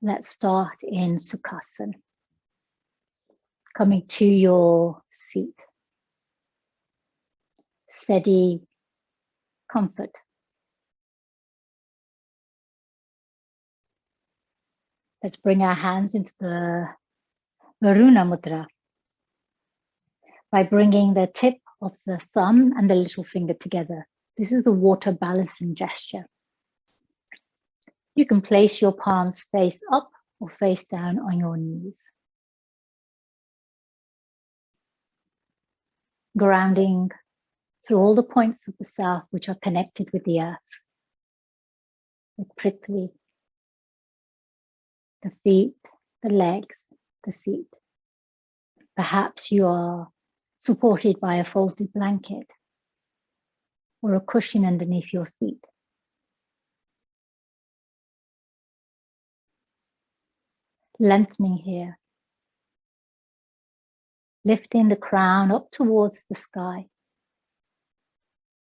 Let's start in Sukhasana. Coming to your seat. Steady comfort. Let's bring our hands into the Varuna Mudra by bringing the tip of the thumb and the little finger together. This is the water balancing gesture. You can place your palms face up or face down on your knees. Grounding through all the points of the south which are connected with the earth, with Prithvi, the feet, the legs, the seat. Perhaps you are supported by a folded blanket or a cushion underneath your seat. Lengthening here. Lifting the crown up towards the sky,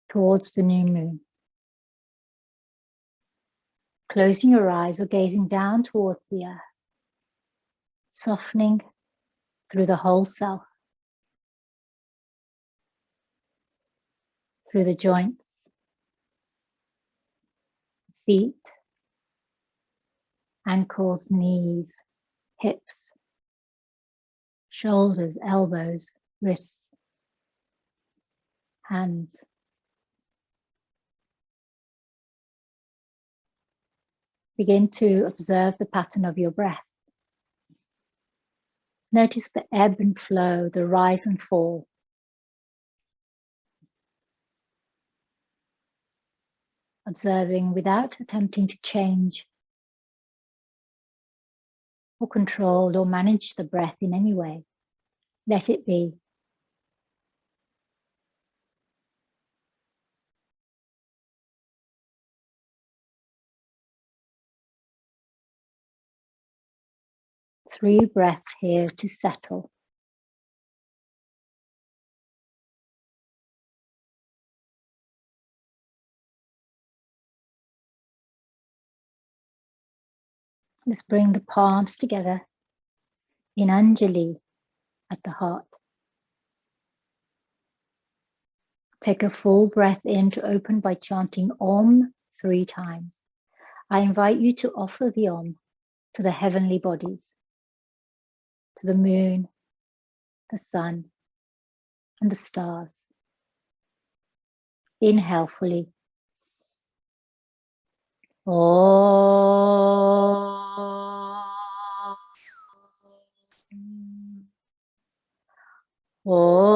towards the new moon. Closing your eyes or gazing down towards the earth. Softening through the whole self. Through the joints, feet, ankles, knees, hips, shoulders, elbows, wrists, hands. Begin to observe the pattern of your breath. Notice the ebb and flow, the rise and fall. Observing without attempting to change or control or manage the breath in any way. Let it be. Three breaths here to settle. Let's bring the palms together in Anjali at the heart. Take a full breath in to open by chanting Om 3 times. I invite you to offer the Om to the heavenly bodies, to the moon, the sun, and the stars. Inhale fully. Om. Om.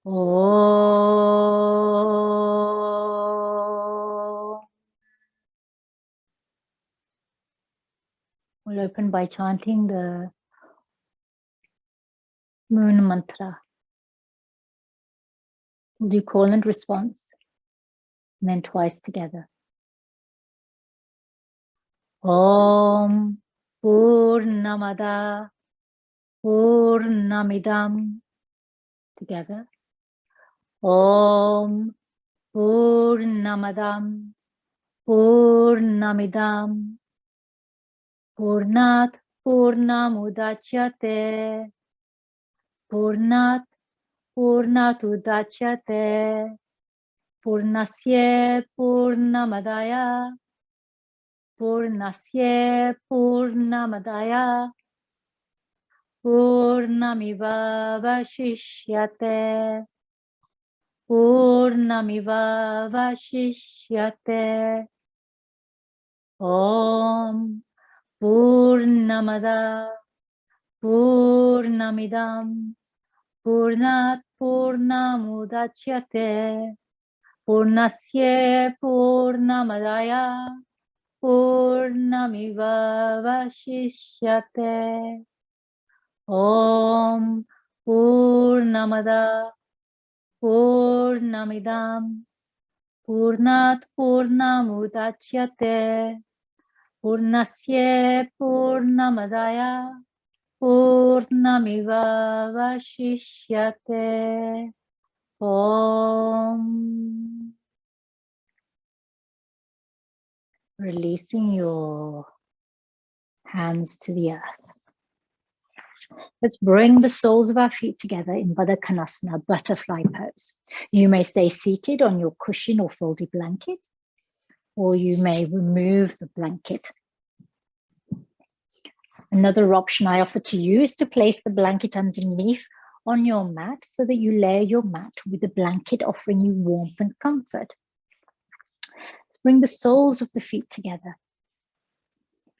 Om. We'll open by chanting the moon mantra. We'll do call and response, and then twice together. Om pūrṇamada pūrṇamidam. Together. Om pūrṇamadam pūrṇamidam pūrṇāt pūrṇam udacyate pūrṇāt pūrṇāt udacyate pūrṇasya pūrṇamadaya pūrṇasya pūrṇamadaya pūrṇam evāvaśiṣyate pūrṇam evāvaśiṣyate. Om pūrṇamada pūrṇamidam pūrṇāt pūrṇam udacyate pūrṇasya pūrṇamadaya pūrṇam evāvaśiṣyate. Om pūrṇamada pūrṇamidam pūrṇāt pūrṇam udacyate pūrṇasya pūrṇamadaya pūrṇam evāvaśiṣyate. Om. Releasing your hands to the earth. Let's bring the soles of our feet together in Baddha Konasana, butterfly pose. You may stay seated on your cushion or folded blanket, or you may remove the blanket. Another option I offer to you is to place the blanket underneath on your mat so that you layer your mat with the blanket, offering you warmth and comfort. Let's bring the soles of the feet together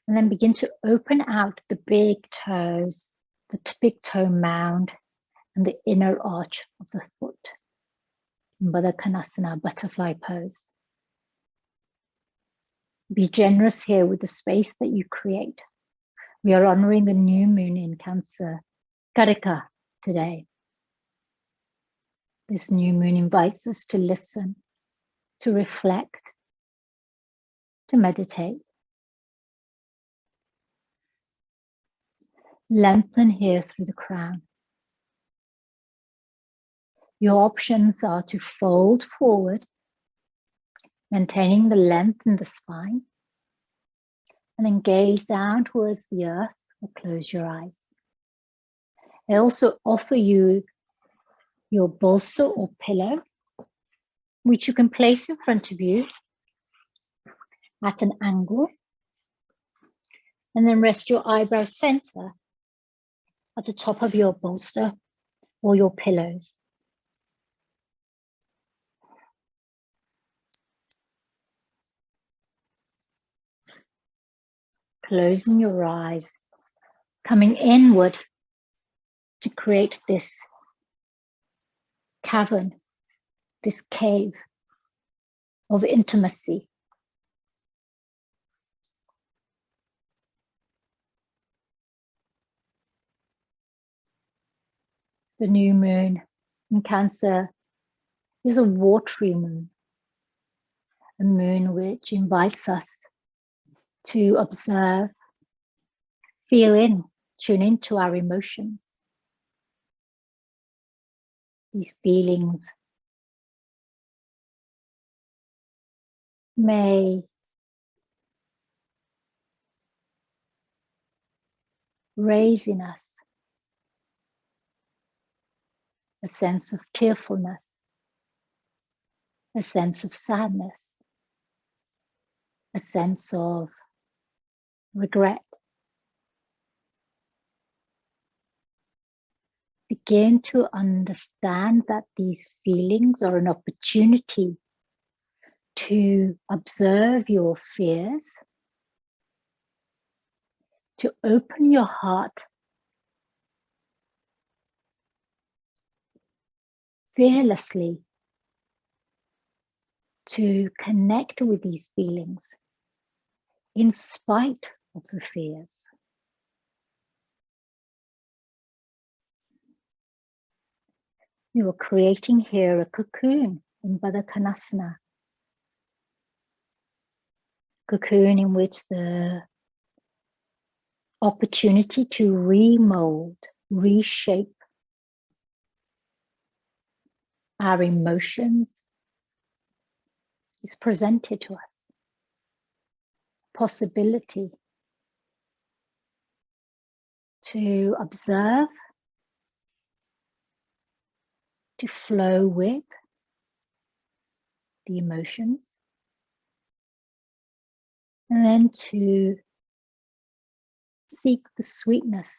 and then begin to open out the big toes, the big toe mound, and the inner arch of the foot. In Baddha Konasana, butterfly pose. Be generous here with the space that you create. We are honoring the new moon in Cancer, Karika, today. This new moon invites us to listen, to reflect, to meditate. Lengthen here through the crown. Your options are to fold forward, maintaining the length in the spine, and then gaze down towards the earth or close your eyes. I also offer you your bolster or pillow, which you can place in front of you at an angle, and then rest your eyebrow center at the top of your bolster or your pillows. Closing your eyes, coming inward to create this cavern, this cave of intimacy. The new moon in Cancer is a watery moon, a moon which invites us to observe, feel in, tune into our emotions. These feelings may raise in us a sense of tearfulness, a sense of sadness, a sense of regret. Begin to understand that these feelings are an opportunity to observe your fears, to open your heart fearlessly to connect with these feelings in spite of the fears. You are creating here a cocoon in Baddha Konasana, cocoon in which the opportunity to remold, reshape our emotions is presented to us. Possibility to observe, to flow with the emotions, and then to seek the sweetness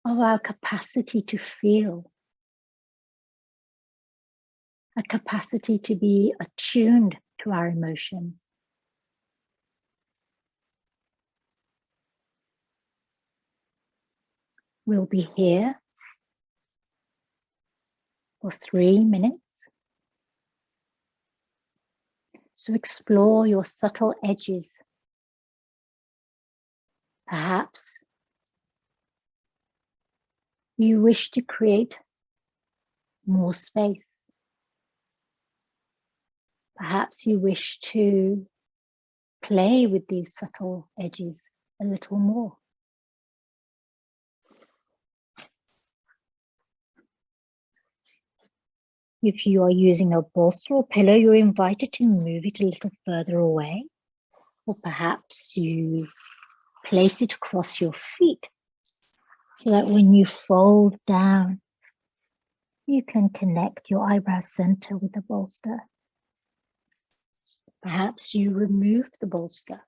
of our capacity to feel, a capacity to be attuned to our emotions. We'll be here for 3 minutes. So explore your subtle edges. Perhaps you wish to create more space. Perhaps you wish to play with these subtle edges a little more. If you are using a bolster or pillow, you're invited to move it a little further away, or perhaps you place it across your feet so that when you fold down, you can connect your eyebrow center with the bolster. Perhaps you remove the bolster.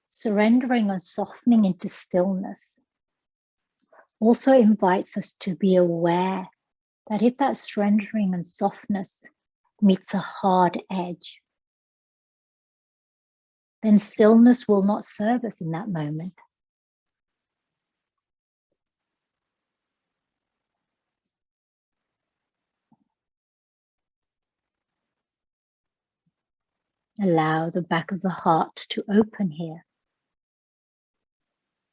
Surrendering and softening into stillness also invites us to be aware that if that surrendering and softness meets a hard edge, then stillness will not serve us in that moment. Allow the back of the heart to open here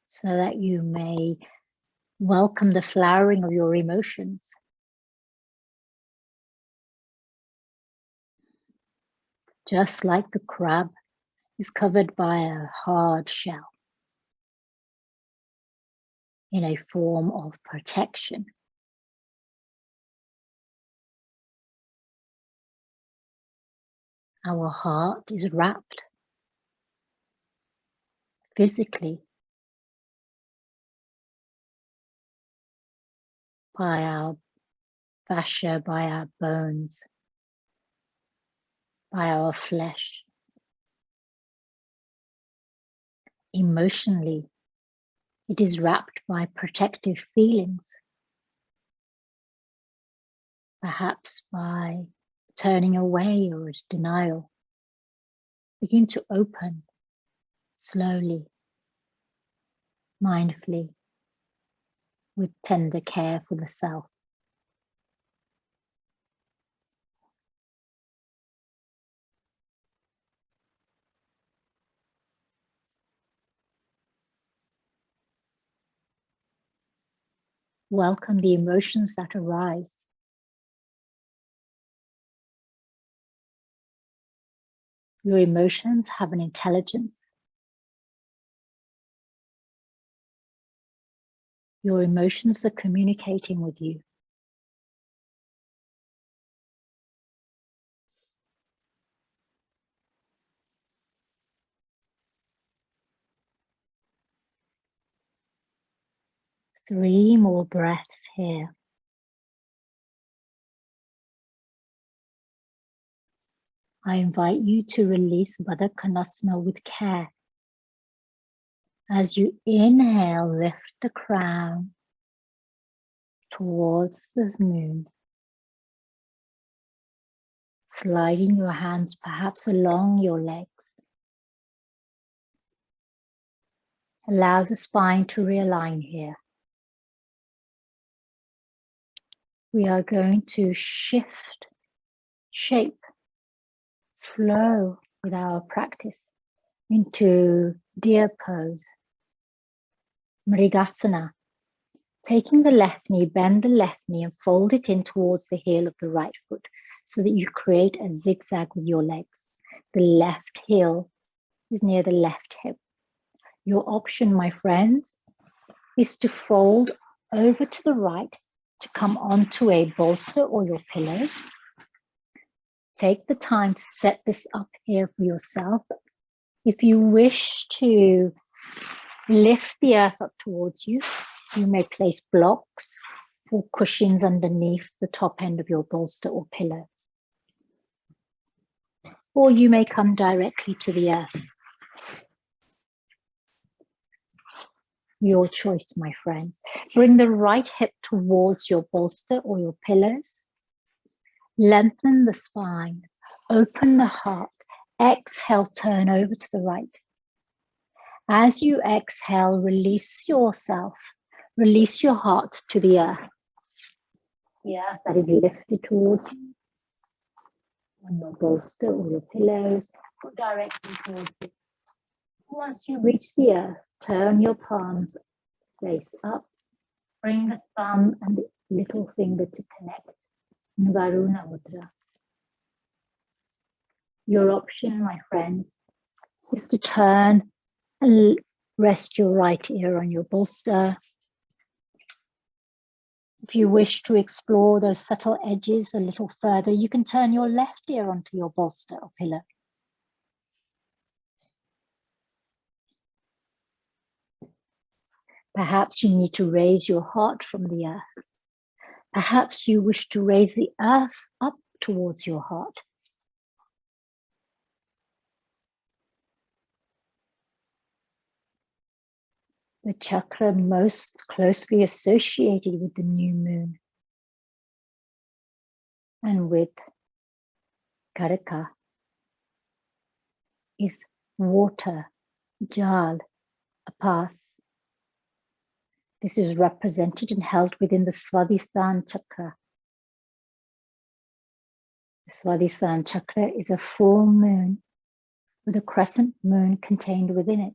so that you may welcome the flowering of your emotions. Just like the crab is covered by a hard shell in a form of protection. Our heart is wrapped physically by our fascia, by our bones, by our flesh. Emotionally, it is wrapped by protective feelings, perhaps by turning away or denial. Begin to open slowly, mindfully, with tender care for the self. Welcome the emotions that arise. Your emotions have an intelligence. Your emotions are communicating with you. Three more breaths here. I invite you to release Baddha Konasana with care. As you inhale, lift the crown towards the moon, sliding your hands perhaps along your legs. Allow the spine to realign here. We are going to shift, shape, flow with our practice into deer pose, Mrigasana. Taking the left knee, bend the left knee and fold it in towards the heel of the right foot so that you create a zigzag with your legs. The left heel is near the left hip. Your option, my friends, is to fold over to the right to come onto a bolster or your pillows. Take the time to set this up here for yourself. If you wish to lift the earth up towards you, you may place blocks or cushions underneath the top end of your bolster or pillow. Or you may come directly to the earth. Your choice, my friends. Bring the right hip towards your bolster or your pillows. Lengthen the spine. Open the heart. Exhale, turn over to the right. As you exhale, release yourself. Release your heart to the earth. The earth that is lifted towards you on your bolster or your pillows, or directly towards you. Once you reach the earth, turn your palms face up. Bring the thumb and the little finger to connect in Varuna Mudra. Your option, my friends, is to turn Rest your right ear on your bolster. If you wish to explore those subtle edges a little further, you can turn your left ear onto your bolster or pillow. Perhaps you need to raise your heart from the earth. Perhaps you wish to raise the earth up towards your heart. The chakra most closely associated with the new moon and with Karika is water, jal, a path. This is represented and held within the Svadhisthana chakra. The Svadhisthana chakra is a full moon with a crescent moon contained within it.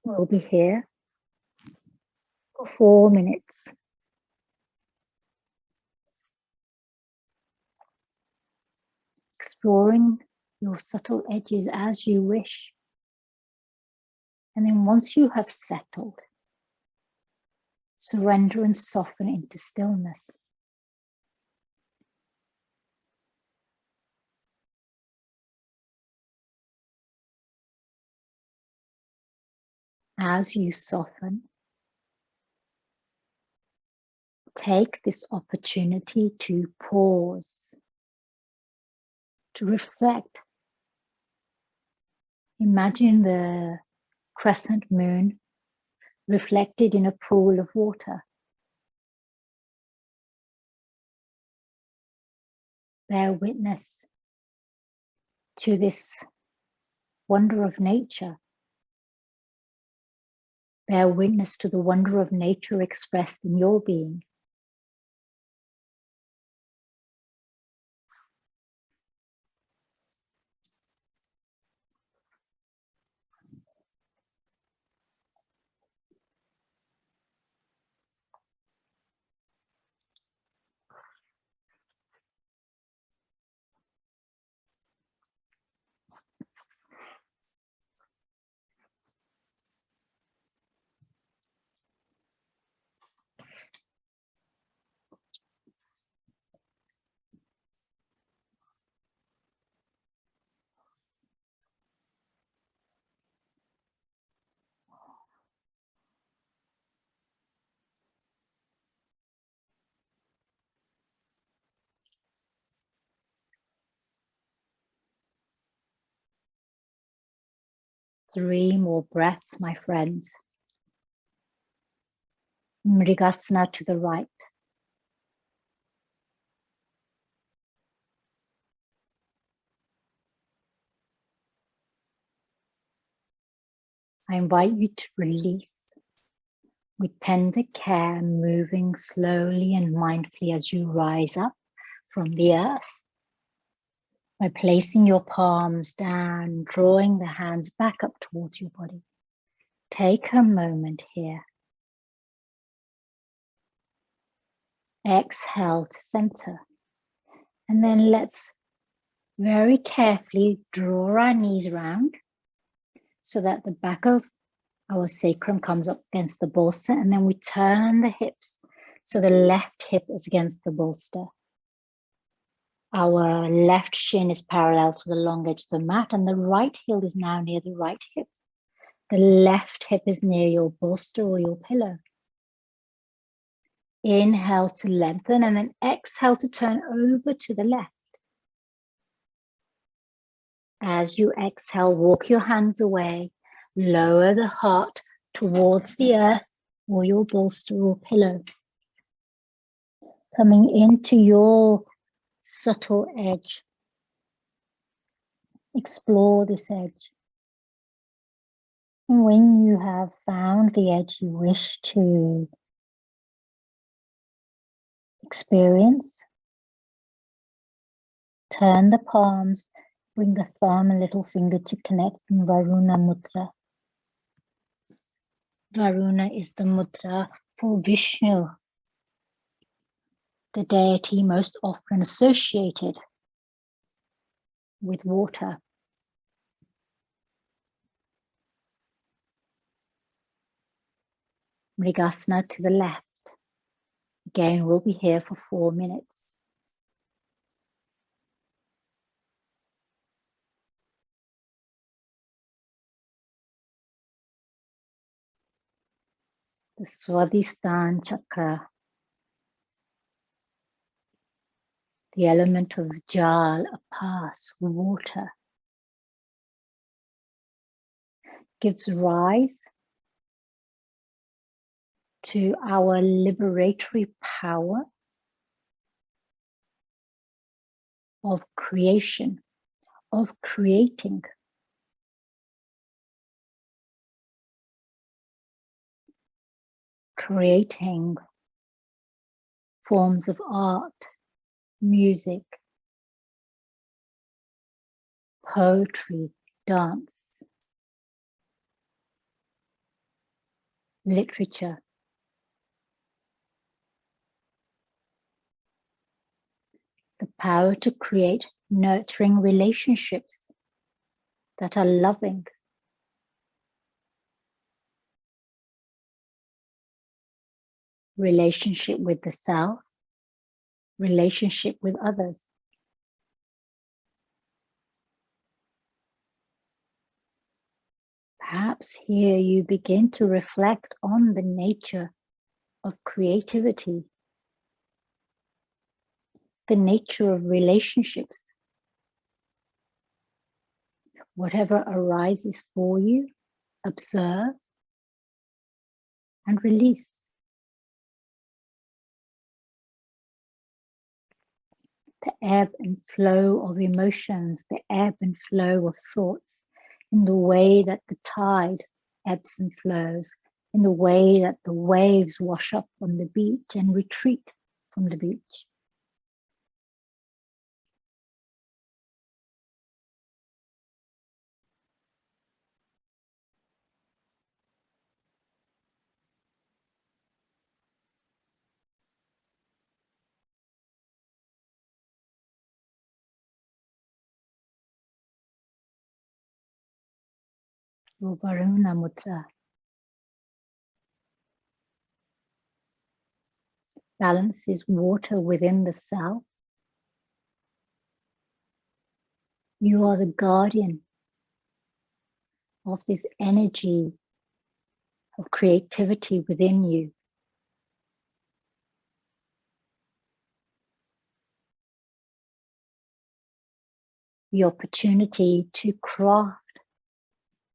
We'll be here for 4 minutes. Exploring your subtle edges as you wish. And then once you have settled, surrender and soften into stillness. As you soften, take this opportunity to pause, to reflect. Imagine the crescent moon reflected in a pool of water. Bear witness to this wonder of nature. Bear witness to the wonder of nature expressed in your being. Three more breaths, my friends. Mrigasana to the right. I invite you to release with tender care, moving slowly and mindfully as you rise up from the earth. By placing your palms down, drawing the hands back up towards your body. Take a moment here. Exhale to center. And then let's very carefully draw our knees round so that the back of our sacrum comes up against the bolster, and then we turn the hips so the left hip is against the bolster. Our left shin is parallel to the long edge of the mat, and the right heel is now near the right hip. The left hip is near your bolster or your pillow. Inhale to lengthen, and then exhale to turn over to the left. As you exhale, walk your hands away, lower the heart towards the earth or your bolster or pillow. Coming into your subtle edge. Explore this edge. And when you have found the edge you wish to experience, turn the palms, bring the thumb and little finger to connect in Varuna Mudra. Varuna is the mudra for Vishnu. the deity most often associated with water. Mrigasana to the left. Again, we'll be here for 4 minutes. The Swadhisthana chakra, the element of jal, apas, water, gives rise to our liberatory power of creation, of creating. Creating forms of art, music, poetry, dance, literature. The power to create nurturing relationships that are loving. Relationship with the self, relationship with others. Perhaps here you begin to reflect on the nature of creativity, the nature of relationships. Whatever arises for you, observe and release. The ebb and flow of emotions, the ebb and flow of thoughts, in the way that the tide ebbs and flows, in the way that the waves wash up on the beach and retreat from the beach. Varuna Mudra. Balance is water within the self. You are the guardian of this energy of creativity within you. The opportunity to craft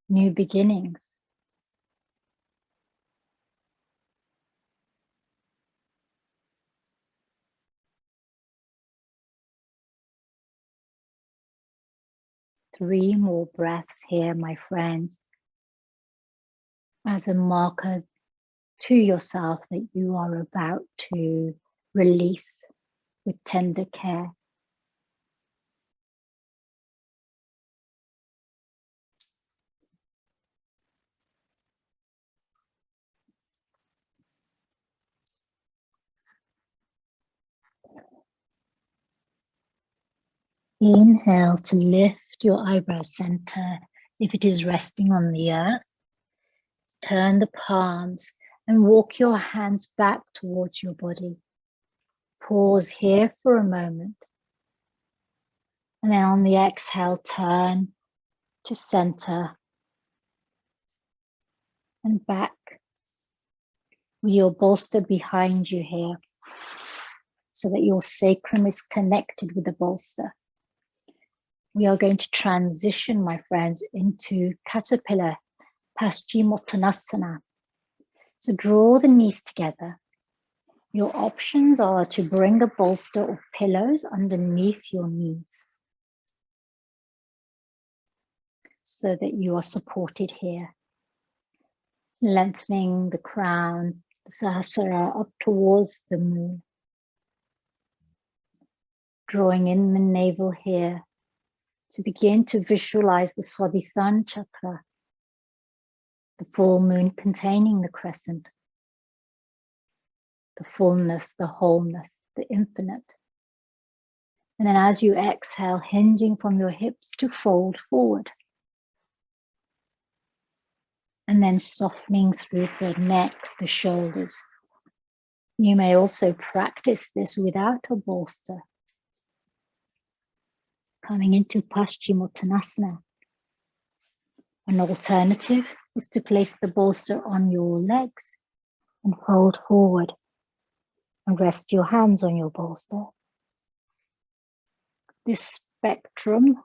new beginnings. Three more breaths here, my friends, as a marker to yourself that you are about to release with tender care. Inhale to lift your eyebrow center if it is resting on the earth. Turn the palms and walk your hands back towards your body. Pause here for a moment. And then on the exhale, turn to center and back with your bolster behind you here so that your sacrum is connected with the bolster. We are going to transition, my friends, into caterpillar Paschimottanasana. So draw the knees together. Your options are to bring a bolster or pillows underneath your knees so that you are supported here. Lengthening the crown, the Sahasrara up towards the moon. Drawing in the navel here to begin to visualize the Swadhisthana chakra, the full moon containing the crescent, the fullness, the wholeness, the infinite. And then as you exhale, hinging from your hips to fold forward. And then softening through the neck, the shoulders. You may also practice this without a bolster. Coming into Paschimottanasana. An alternative is to place the bolster on your legs and fold forward and rest your hands on your bolster. This spectrum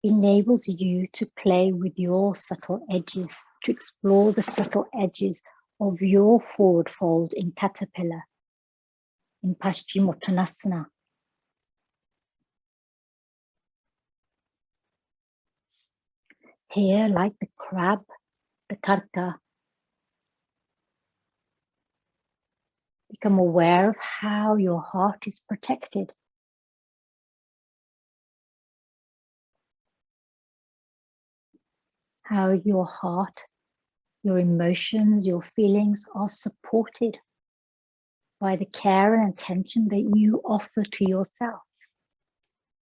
enables you to play with your subtle edges, to explore the subtle edges of your forward fold in caterpillar, in Paschimottanasana. Here, like the crab, the karka, become aware of how your heart is protected. How your heart, your emotions, your feelings are supported by the care and attention that you offer to yourself.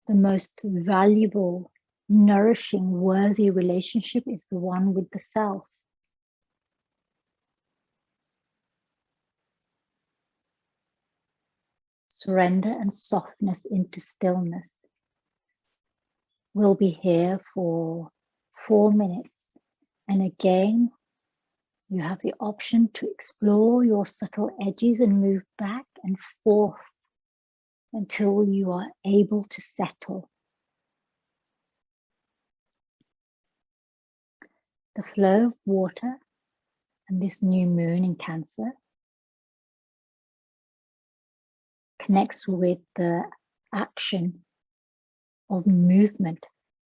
The most valuable, nourishing, worthy relationship is the one with the self. Surrender and softness into stillness. We'll be here for 4 minutes. And again, you have the option to explore your subtle edges and move back and forth until you are able to settle. The flow of water and this new moon in Cancer connects with the action of movement,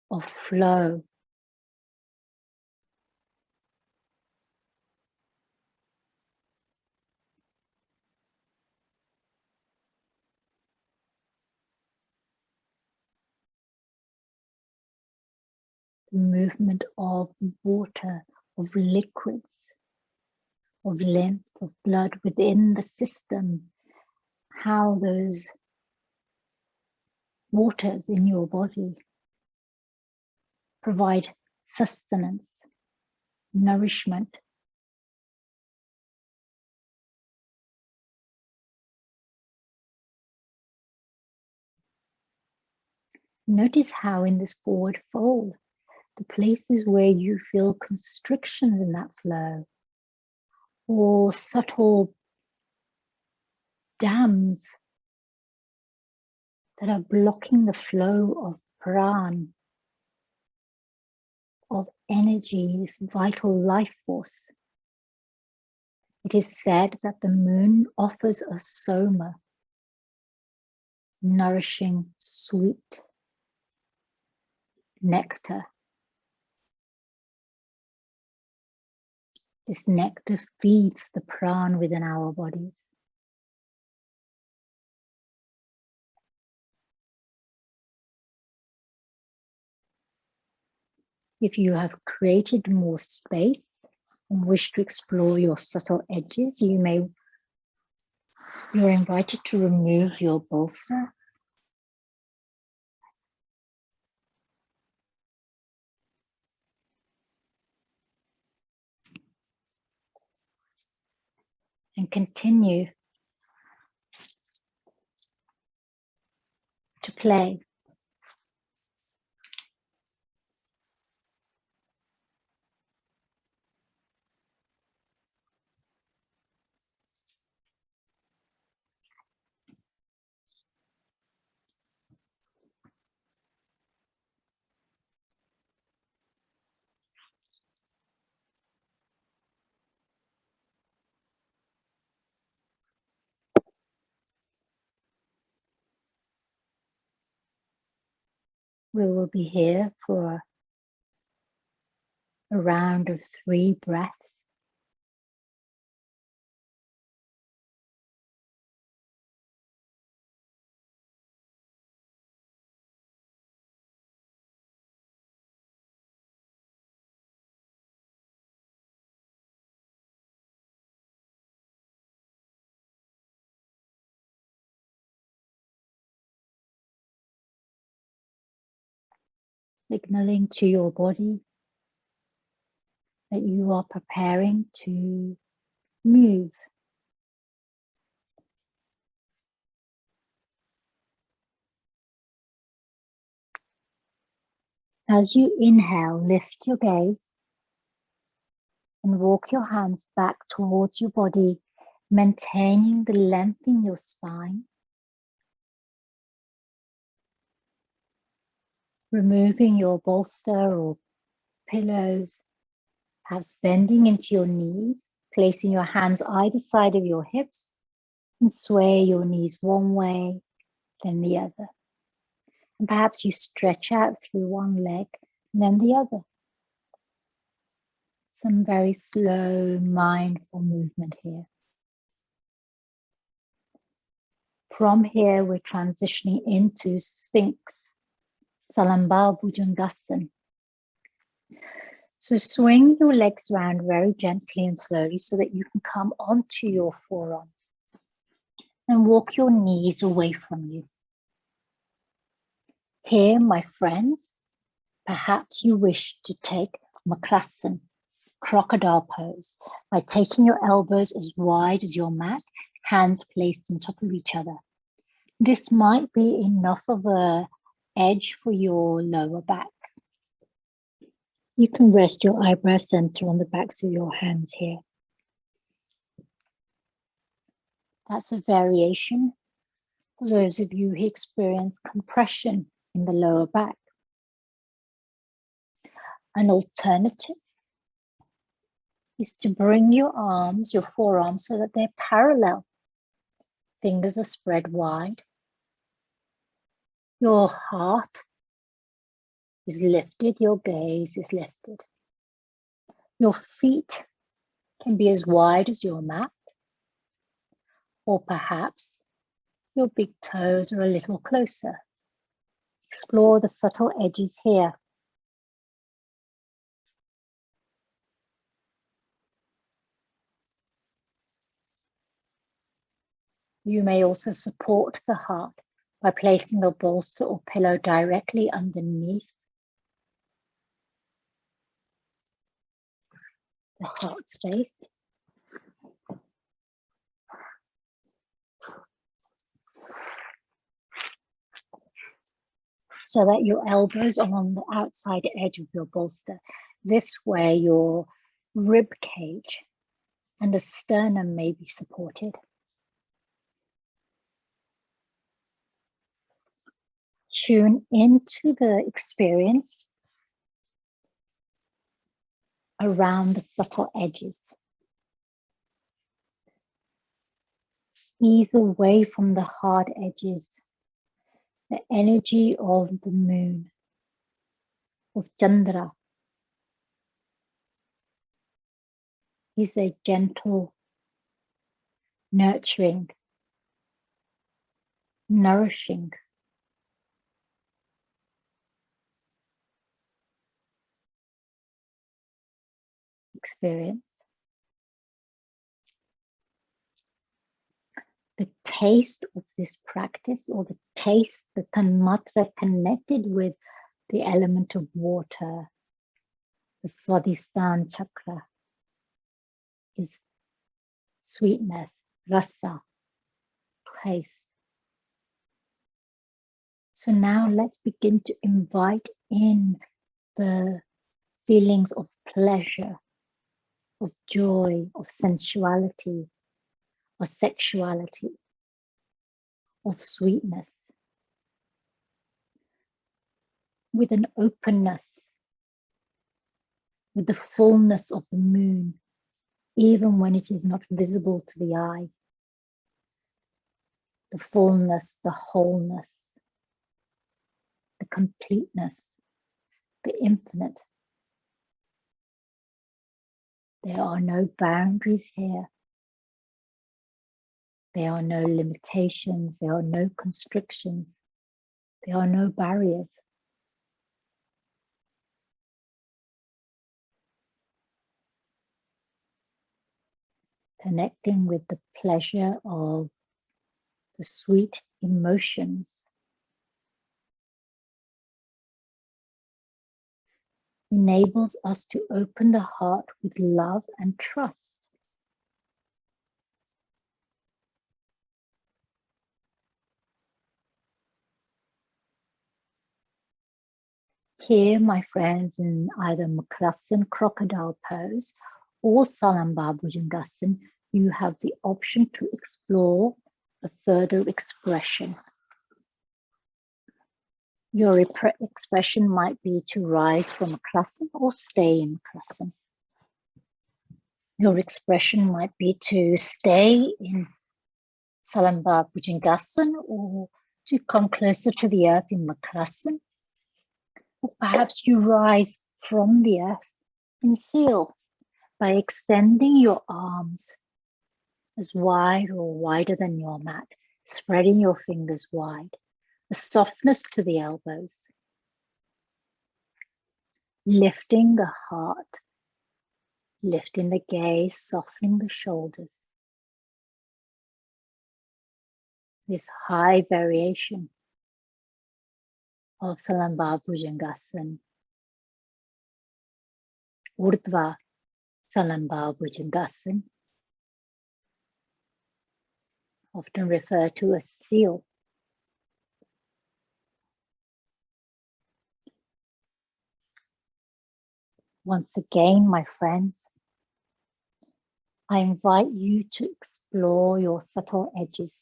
of flow. The movement of water, of liquids, of lymph, of blood within the system, how those waters in your body provide sustenance, nourishment. Notice how in this forward fold, the places where you feel constrictions in that flow, or subtle dams that are blocking the flow of pūrṇam, of energy, this vital life force. It is said that the moon offers a soma, nourishing, sweet nectar. This nectar feeds the pūrṇ within our bodies. If you have created more space and wish to explore your subtle edges, you're invited to remove your bolster and continue to play. We will be here for a round of 3 breaths. signaling to your body that you are preparing to move. As you inhale, lift your gaze and walk your hands back towards your body, maintaining the length in your spine. Removing your bolster or pillows, perhaps bending into your knees, placing your hands either side of your hips and sway your knees one way, then the other. And perhaps you stretch out through one leg and then the other. Some very slow, mindful movement here. From here, we're transitioning into Sphinx, Salambal Bhujangasana. So swing your legs around very gently and slowly so that you can come onto your forearms and walk your knees away from you. Here, my friends, perhaps you wish to take Makrasana, crocodile pose, by taking your elbows as wide as your mat, hands placed on top of each other. This might be enough of an edge for your lower back. You can rest your eyebrow center on the backs of your hands here. That's a variation for those of you who experience compression in the lower back. An alternative is to bring your arms, your forearms, so that they're parallel. Fingers are spread wide. Your heart is lifted, your gaze is lifted. Your feet can be as wide as your mat, or perhaps your big toes are a little closer. Explore the subtle edges here. You may also support the heart by placing a bolster or pillow directly underneath the heart space. So that your elbows are on the outside edge of your bolster. This way your rib cage and the sternum may be supported. Tune into the experience around the subtle edges. Ease away from the hard edges. The energy of the moon, of Chandra, is a gentle, nurturing, nourishing experience. The taste of this practice, or the taste, the tanmatra connected with the element of water, the Swadhisthana chakra, is sweetness, rasa, taste. So now let's begin to invite in the feelings of pleasure, of joy, of sensuality, of sexuality, of sweetness, with an openness, with the fullness of the moon, even when it is not visible to the eye. The fullness, the wholeness, the completeness, the infinite. There are no boundaries here. There are no limitations. There are no constrictions. There are no barriers. Connecting with the pleasure of the sweet emotions enables us to open the heart with love and trust. Here, my friends, in either Makalasan crocodile pose or Salamba Bhujangasana, you have the option to explore a further expression. Your expression might be to rise from Makalasan or stay in Makalasan. Your expression might be to stay in Salamba Bhujangasana or to come closer to the earth in Makalasan. Or perhaps you rise from the earth in seal by extending your arms as wide or wider than your mat, spreading your fingers wide, a softness to the elbows, lifting the heart, lifting the gaze, softening the shoulders. This high variation of Salamba Bhujangasana, Urdhva Salamba Bhujangasana, often referred to as seal. Once again, my friends, I invite you to explore your subtle edges.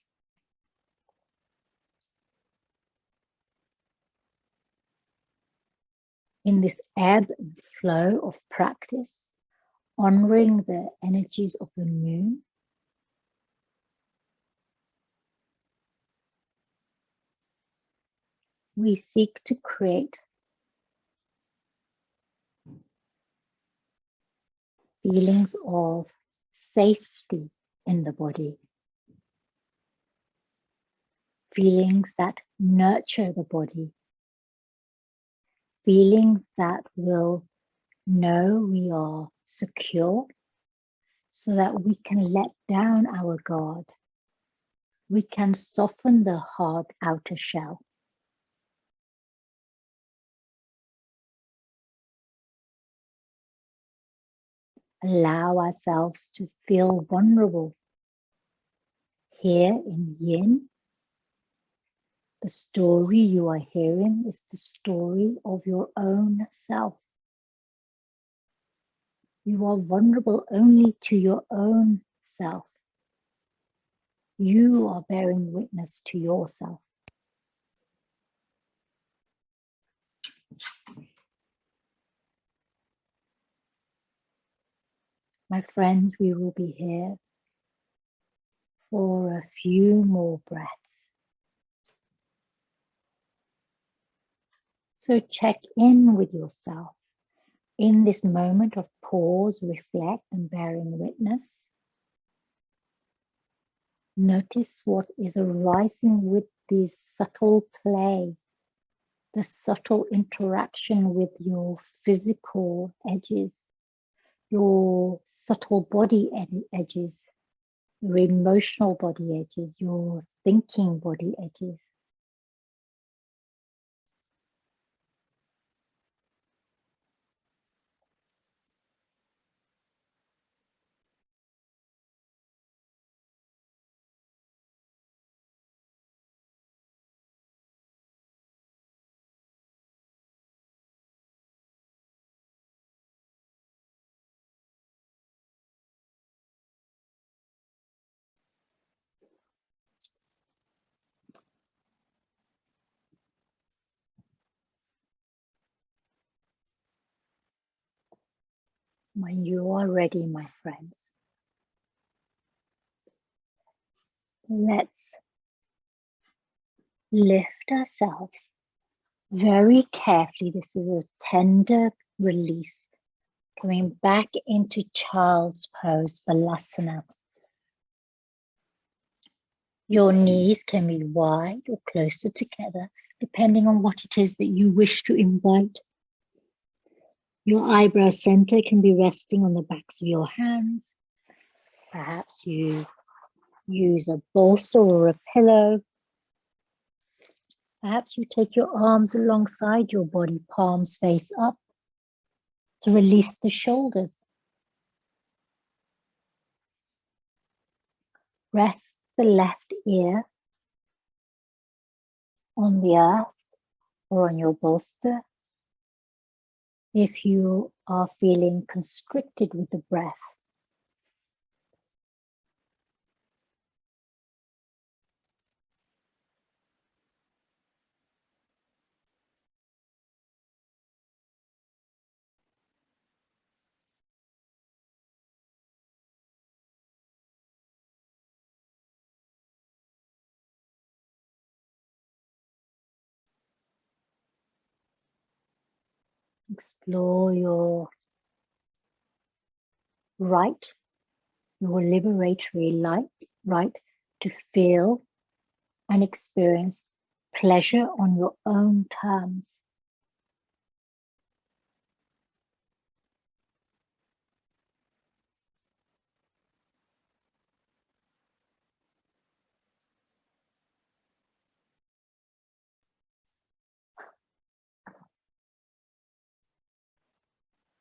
In this ebb and flow of practice, honoring the energies of the moon, we seek to create feelings of safety in the body, feelings that nurture the body, feelings that will know we are secure so that we can let down our guard. We can soften the hard outer shell. Allow ourselves to feel vulnerable. Here in Yin, the story you are hearing is the story of your own self. You are vulnerable only to your own self. You are bearing witness to yourself. My friends, we will be here for a few more breaths. So check in with yourself in this moment of pause, reflect, and bearing witness. Notice what is arising with this subtle play, the subtle interaction with your physical edges, your subtle body edges, your emotional body edges, your thinking body edges. When you are ready, my friends, let's lift ourselves very carefully. This is a tender release, coming back into child's pose, Balasana. Your knees can be wide or closer together, depending on what it is that you wish to invite. Your eyebrow center can be resting on the backs of your hands. Perhaps you use a bolster or a pillow. Perhaps you take your arms alongside your body, palms face up. to release the shoulders. Rest the left ear on the earth or on your bolster. If you are feeling constricted with the breath, explore your right, your liberatory right to feel and experience pleasure on your own terms.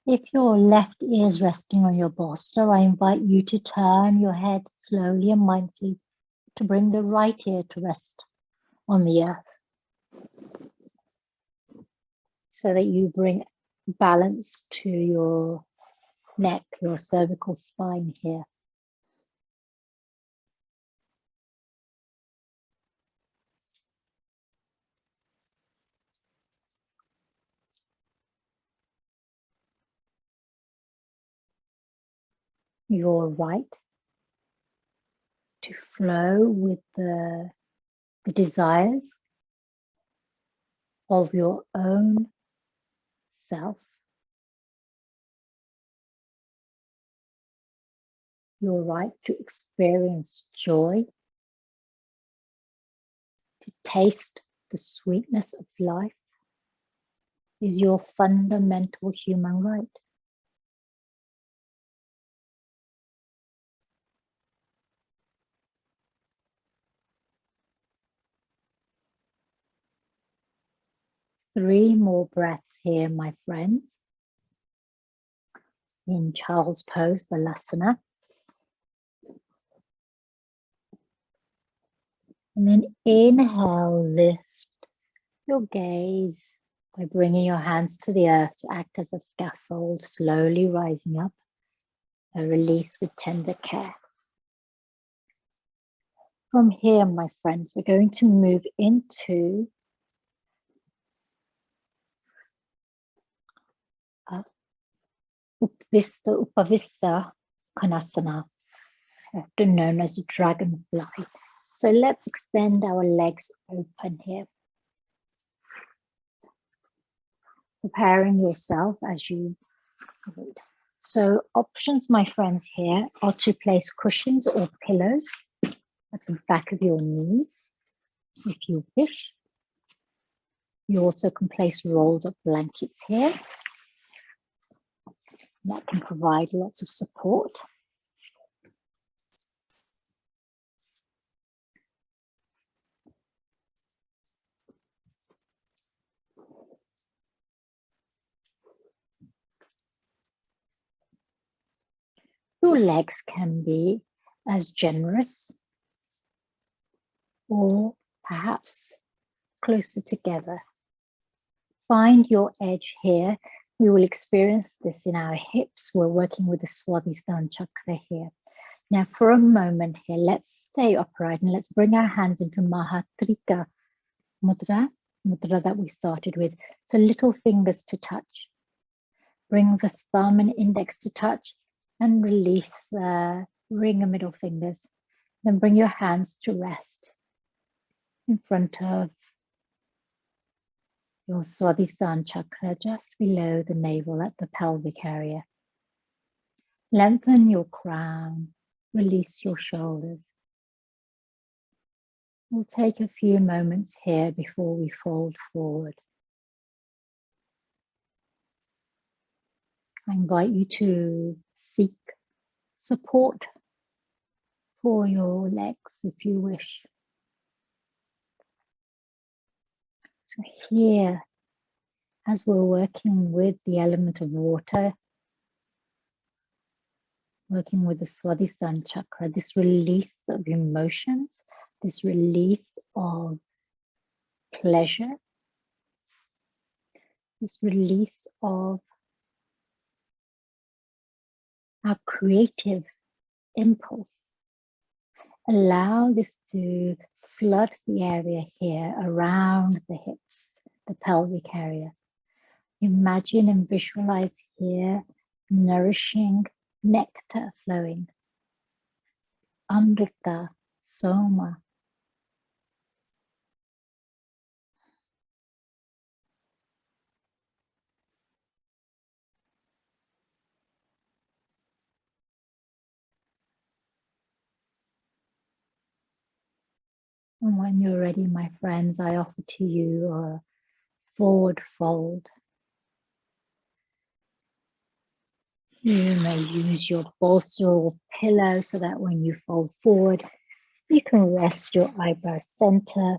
If your left ear is resting on your bolster, I invite you to turn your head slowly and mindfully to bring the right ear to rest on the earth, so that you bring balance to your neck, your cervical spine here. Your right to flow with the desires of your own self. Your right to experience joy, to taste the sweetness of life is your fundamental human right. Three more breaths here, my friends, in child's pose, Balasana. And then inhale, lift your gaze by bringing your hands to the earth to act as a scaffold, slowly rising up, a release with tender care. From here, my friends, we're going to move into Upavista Konasana, often known as dragonfly. So let's extend our legs open here. Preparing yourself as you wait. So options, my friends, here are to place cushions or pillows at the back of your knees, if you wish. You also can place rolled up blankets here. That can provide lots of support. Your legs can be as generous or perhaps closer together. Find your edge here. We will experience this in our hips. We're working with the Swadhisthana chakra here. Now for a moment here, let's stay upright and let's bring our hands into Mahatrika Mudra that we started with. So little fingers to touch. Bring the thumb and index to touch and release the ring and middle fingers. Then bring your hands to rest in front of your Swadhisthana chakra, just below the navel at the pelvic area. Lengthen your crown, release your shoulders. We'll take a few moments here before we fold forward. I invite you to seek support for your legs if you wish. So here, as we're working with the element of water, working with the Swadhisthana chakra, this release of emotions, this release of pleasure, this release of our creative impulse. Allow this to flood the area here around the hips, the pelvic area. Imagine and visualize here nourishing nectar flowing, amrita, soma. And when you're ready, my friends, I offer to you a forward fold. You may use your bolster or pillow so that when you fold forward, you can rest your eyebrow center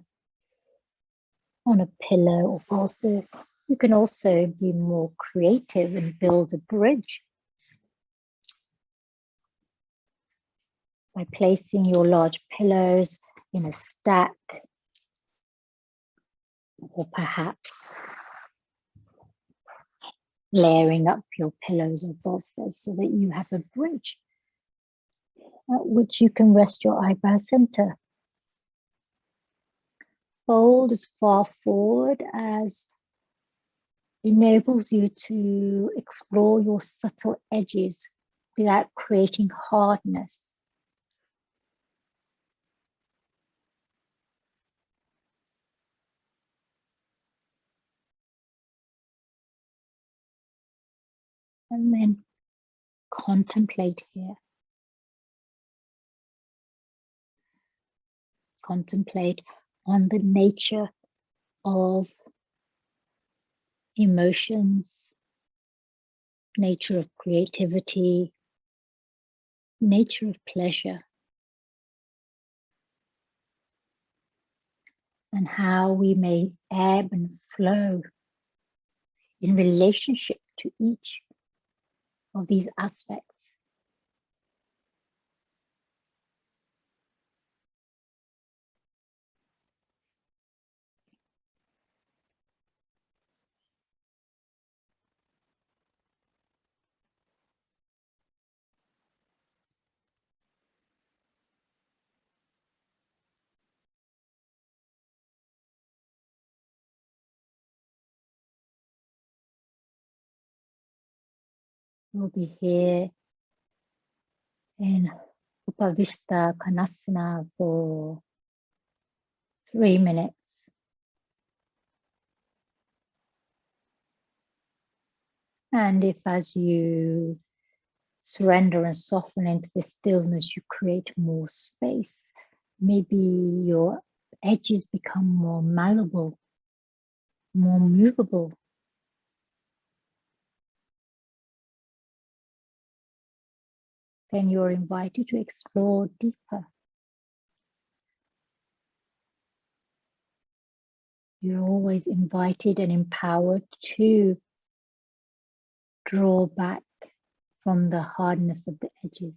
on a pillow or bolster. You can also be more creative and build a bridge by placing your large pillows in a stack, or perhaps layering up your pillows or bolsters so that you have a bridge at which you can rest your eyebrow center. Fold as far forward as enables you to explore your subtle edges without creating hardness. And then contemplate here. Contemplate on the nature of emotions, nature of creativity, nature of pleasure, and how we may ebb and flow in relationship to each of these aspects. We'll be here in Upavishta Konasana for 3 minutes. And if as you surrender and soften into the stillness, you create more space, maybe your edges become more malleable, more movable. Then you're invited to explore deeper. You're always invited and empowered to draw back from the hardness of the edges.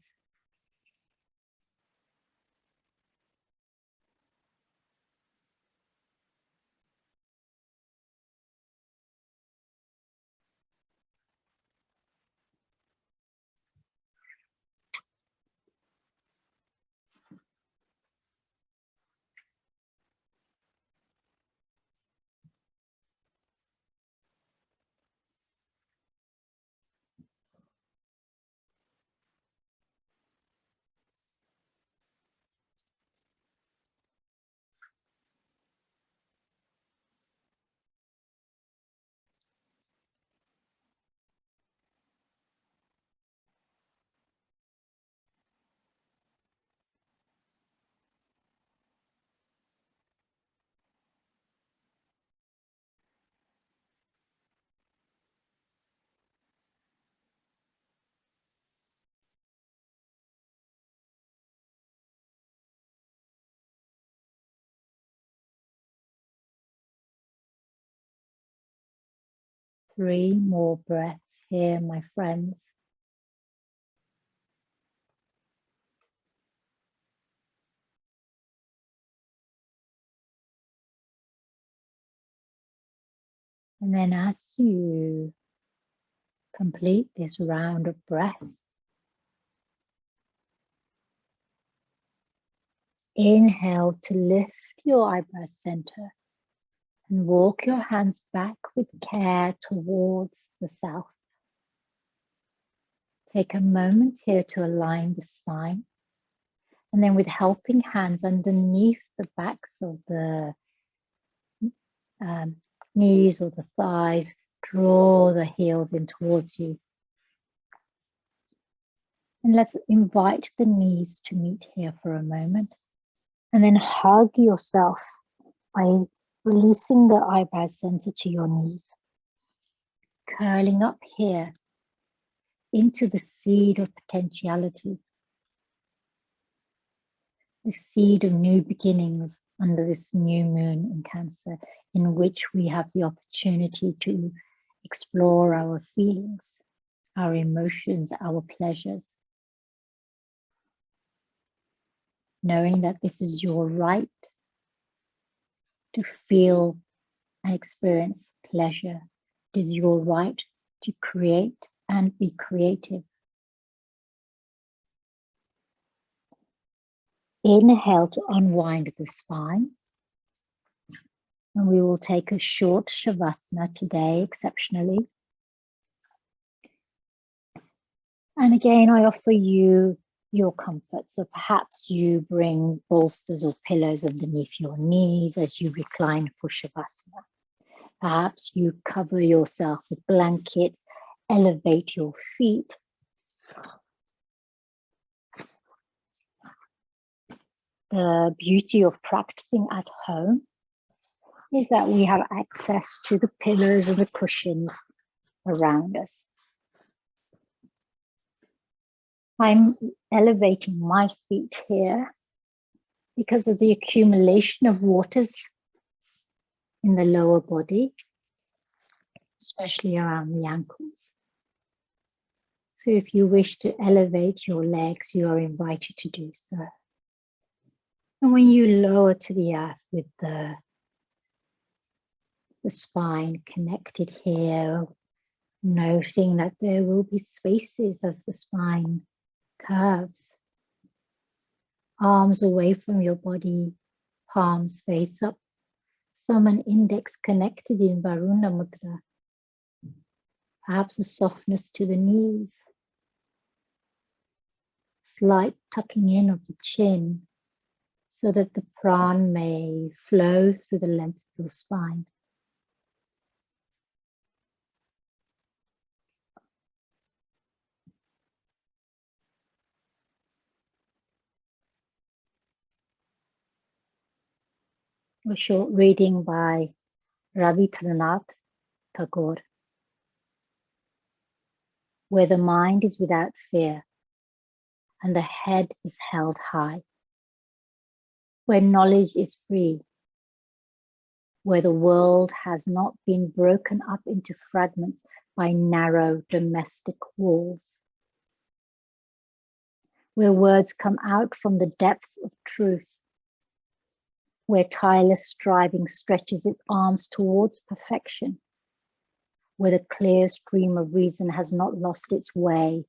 3 more breaths here, my friends. And then as you complete this round of breath, inhale to lift your eyebrow center and walk your hands back with care towards the south. Take a moment here to align the spine, and then with helping hands underneath the backs of the knees or the thighs, draw the heels in towards you. And let's invite the knees to meet here for a moment. And then hug yourself by releasing the eyebrow center to your knees. Curling up here into the seed of potentiality. The seed of new beginnings under this new moon in Cancer, in which we have the opportunity to explore our feelings, our emotions, our pleasures. Knowing that this is your right to feel and experience pleasure. It is your right to create and be creative. Inhale to unwind the spine. And we will take a short shavasana today, exceptionally. And again, I offer you your comfort. So perhaps you bring bolsters or pillows underneath your knees as you recline for shavasana. Perhaps you cover yourself with blankets, elevate your feet. The beauty of practicing at home is that we have access to the pillows and the cushions around us. I'm elevating my feet here because of the accumulation of waters in the lower body, especially around the ankles. So if you wish to elevate your legs, you are invited to do so. And when you lower to the earth with the spine connected here, noting that there will be spaces as the spine curves. Arms away from your body, palms face up, thumb and index connected in Varuna Mudra. Perhaps a softness to the knees, slight tucking in of the chin so that the prana may flow through the length of your spine. A short reading by Rabindranath Tagore. Where the mind is without fear and the head is held high, where knowledge is free, where the world has not been broken up into fragments by narrow domestic walls, where words come out from the depth of truth, where tireless striving stretches its arms towards perfection, where the clear stream of reason has not lost its way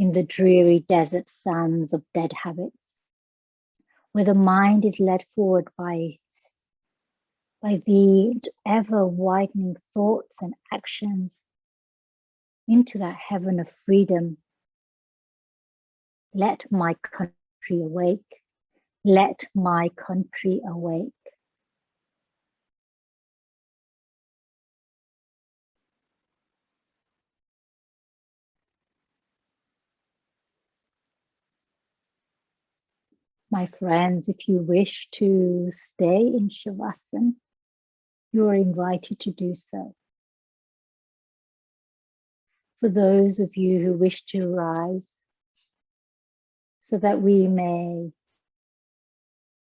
in the dreary desert sands of dead habits, where the mind is led forward by the ever-widening thoughts and actions into that heaven of freedom. Let my country awake. Let my country awake. My friends, if you wish to stay in Shavasana, you are invited to do so. For those of you who wish to rise, so that we may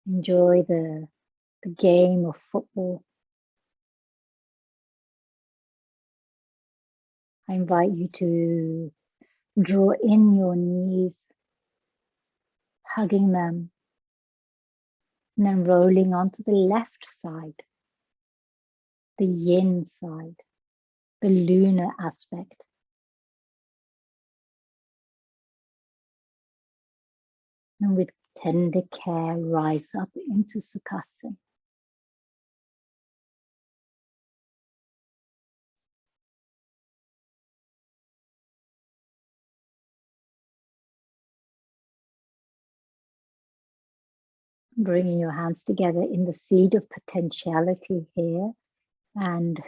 enjoy the game of football, I invite you to draw in your knees, hugging them, and then rolling onto the left side, the yin side, the lunar aspect. And with tender care, rise up into Sukhasana. Bringing your hands together in the seed of potentiality here. And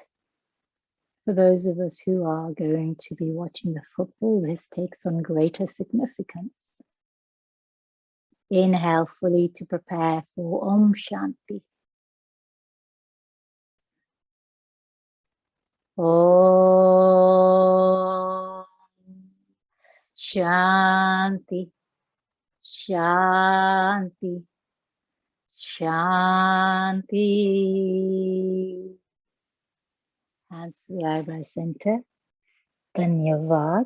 for those of us who are going to be watching the football, this takes on greater significance. Inhale fully to prepare for Om Shanti. Om Shanti, Shanti, Shanti. Hands to the eyebrow center. Dhanyavad.